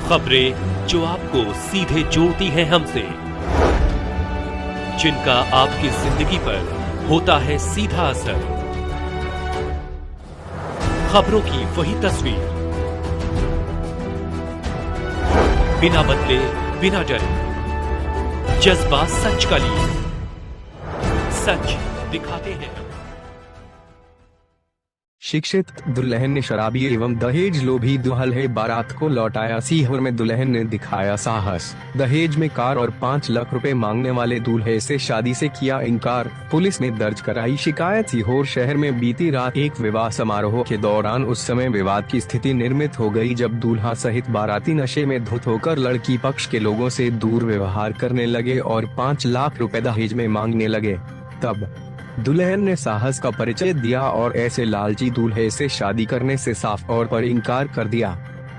खबरें जो आपको सीधे जोड़ती हैं हमसे, जिनका आपकी जिंदगी पर होता है सीधा असर। खबरों की वही तस्वीर, बिना बदले बिना डरे, जज्बा सच का लिए, सच दिखाते हैं। शिक्षित दुल्हन ने शराबी एवं दहेज लोभी दुल्हे बारात को लौटाया। सीहोर में दुल्हन ने दिखाया साहस, दहेज में कार और 5 लाख रुपए मांगने वाले दूल्हे से शादी से किया इनकार। पुलिस ने दर्ज कराई शिकायत। सीहोर शहर में बीती रात एक विवाह समारोह के दौरान उस समय विवाद की स्थिति निर्मित हो गई जब दूल्हा सहित बाराती नशे में धुत होकर लड़की पक्ष के लोगों से दुर्व्यवहार करने लगे और 5 लाख रुपए दहेज में मांगने लगे। तब दुल्हन ने साहस का परिचय दिया और ऐसे लालची दूल्हे से शादी करने से साफ तौर पर इनकार कर दिया।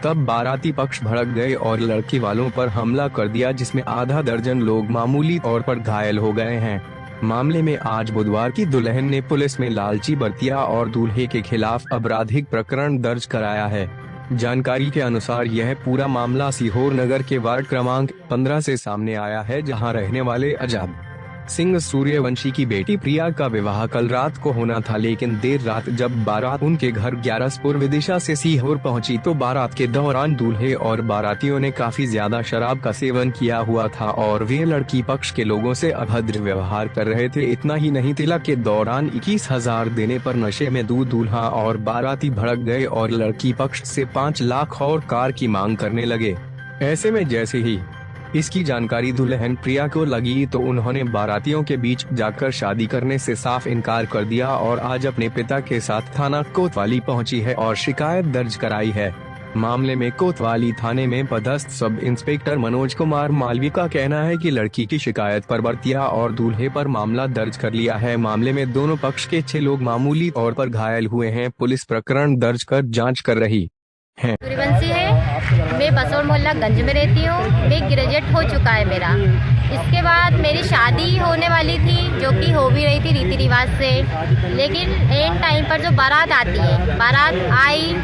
तब बाराती पक्ष भड़क गए और लड़की वालों पर हमला कर दिया, जिसमें आधा दर्जन लोग मामूली तौर पर घायल हो गए हैं। मामले में आज बुधवार की दुल्हन ने पुलिस में लालची बरतिया और दूल्हे के खिलाफ आपराधिक प्रकरण दर्ज कराया है। जानकारी के अनुसार यह पूरा मामला सीहोर नगर के वार्ड क्रमांक 15 से सामने आया है, जहां रहने वाले आजाद सिंह सूर्यवंशी की बेटी प्रिया का विवाह कल रात को होना था, लेकिन देर रात जब बारात उनके घर ग्यारसपुर विदिशा से सीहोर पहुंची तो बारात के दौरान दूल्हे और बारातियों ने काफी ज्यादा शराब का सेवन किया हुआ था और वे लड़की पक्ष के लोगों से अभद्र व्यवहार कर रहे थे। इतना ही नहीं, तिलक के दौरान 21,000 देने पर नशे में दूल्हा और बाराती भड़क गए और लड़की पक्ष से 5 लाख और कार की मांग करने लगे। ऐसे में जैसे ही इसकी जानकारी दुल्हन प्रिया को लगी तो उन्होंने बारातियों के बीच जाकर शादी करने से साफ इनकार कर दिया और आज अपने पिता के साथ थाना कोतवाली पहुंची है और शिकायत दर्ज कराई है। मामले में कोतवाली थाने में पदस्थ सब इंस्पेक्टर मनोज कुमार मालवी का कहना है कि लड़की की शिकायत पर बरतिया और दूल्हे पर मामला दर्ज कर लिया है। मामले में दोनों पक्ष के 6 लोग मामूली तौर पर घायल हुए हैं। पुलिस प्रकरण दर्ज कर जाँच कर रही है। सूर्यवंशी है, मैं बसोर मोहल्ला गंज में रहती हूँ। मैं ग्रेजुएट हो चुका है मेरा। इसके बाद मेरी शादी होने वाली थी, जो कि हो भी रही थी रीति रिवाज से, लेकिन एंड टाइम पर जो बारात आती है, बारात आई,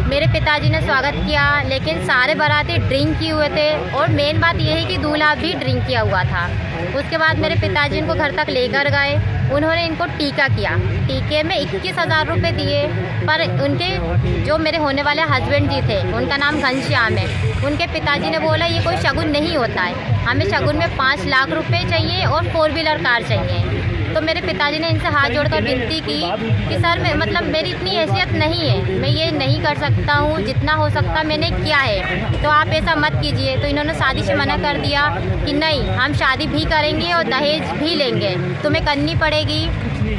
मेरे पिताजी ने स्वागत किया, लेकिन सारे बाराती ड्रिंक किए हुए थे और मेन बात यह है कि दूल्हा भी ड्रिंक किया हुआ था। उसके बाद मेरे पिताजी इनको घर तक लेकर गए, उन्होंने इनको टीका किया। टीके में 21,000 रुपये दिए, पर उनके जो मेरे होने वाले हस्बैंड जी थे, उनका नाम घनश्याम है, उनके पिताजी ने बोला ये कोई शगुन नहीं होता है, हमें शगुन में 5 लाख रुपए चाहिए और 4 व्हीलर कार चाहिए। तो मेरे पिताजी ने इनसे हाथ जोड़कर विनती की कि सर मतलब मेरी इतनी हैसियत नहीं है, मैं ये नहीं कर सकता हूँ, जितना हो सकता मैंने किया है, तो आप ऐसा मत कीजिए। तो इन्होंने शादी से मना कर दिया कि नहीं, हम शादी भी करेंगे और दहेज भी लेंगे, तुम्हें करनी पड़ेगी।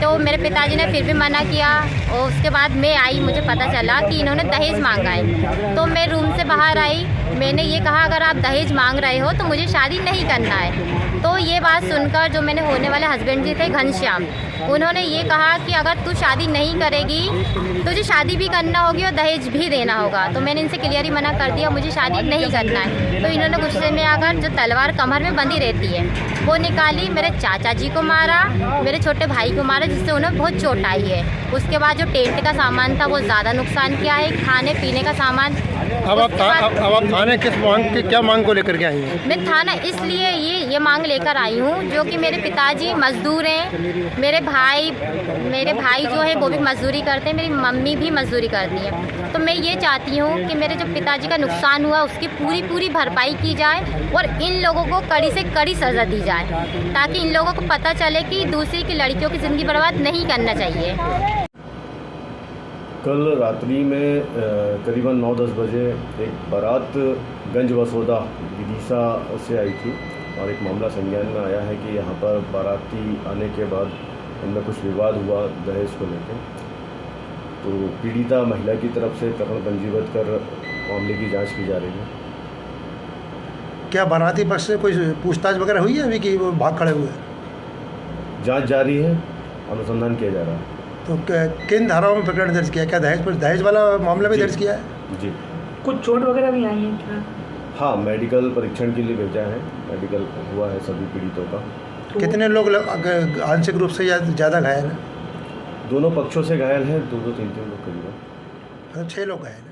तो मेरे पिताजी ने फिर भी मना किया और उसके बाद मैं आई, मुझे पता चला कि इन्होंने दहेज मांगा है। तो मैं रूम से बाहर आई, मैंने ये कहा अगर आप दहेज मांग रहे हो तो मुझे शादी नहीं करना है। तो ये बात सुनकर जो मैंने होने वाले हस्बैंड जी थे घनश्याम, उन्होंने ये कहा कि अगर तू शादी नहीं करेगी तुझे शादी भी करना होगी और दहेज भी देना होगा। तो मैंने इनसे क्लियर ही मना कर दिया, मुझे शादी नहीं करना है। तो इन्होंने गुस्से में आकर जो तलवार कमर में बंधी रहती है वो निकाली, मेरे चाचा जी को मारा, मेरे छोटे भाई को मारा, जिससे उन्हें बहुत चोट आई है। उसके बाद जो टेंट का सामान था वो ज़्यादा नुकसान किया है, खाने पीने का सामान। अब आप थाने किस मांग की, क्या मांग को लेकर के आई हैं? मैं थाना इसलिए ये मांग लेकर आई हूँ, जो कि मेरे पिताजी मजदूर हैं, मेरे भाई जो है वो भी मजदूरी करते हैं, मेरी मम्मी भी मजदूरी करती है। तो मैं ये चाहती हूँ कि मेरे जो पिताजी का नुकसान हुआ उसकी पूरी भरपाई की जाए और इन लोगों को कड़ी से कड़ी सज़ा दी जाए, ताकि इन लोगों को पता चले कि दूसरी की लड़कियों की ज़िंदगी बर्बाद नहीं करना चाहिए। कल रात्रि में करीबन 9-10 बजे एक बारात गंज बसोदा विदिशा से आई थी और एक मामला संज्ञान में आया है कि यहाँ पर बाराती आने के बाद उनमें कुछ विवाद हुआ दहेज को लेकर। तो पीड़िता महिला की तरफ से प्रकरण पंजीबद्ध कर मामले की जांच की जा रही है। क्या बाराती पक्ष से कोई पूछताछ वगैरह हुई है अभी कि वो भाग खड़े हुए? जांच जारी है, अनुसंधान किया जा रहा है। तो किन धाराओं में प्रकरण दर्ज किया? क्या दहेज वाला मामला भी दर्ज किया है? जी। कुछ चोट वगैरह भी आई है क्या? हाँ, मेडिकल परीक्षण के लिए भेजा है, मेडिकल हुआ है सभी पीड़ितों का। कितने लोग आंशिक रूप से या ज़्यादा घायल हैं? दोनों पक्षों से घायल हैं, 2-3 लोग करीबन। 6 लोग घायल हैं।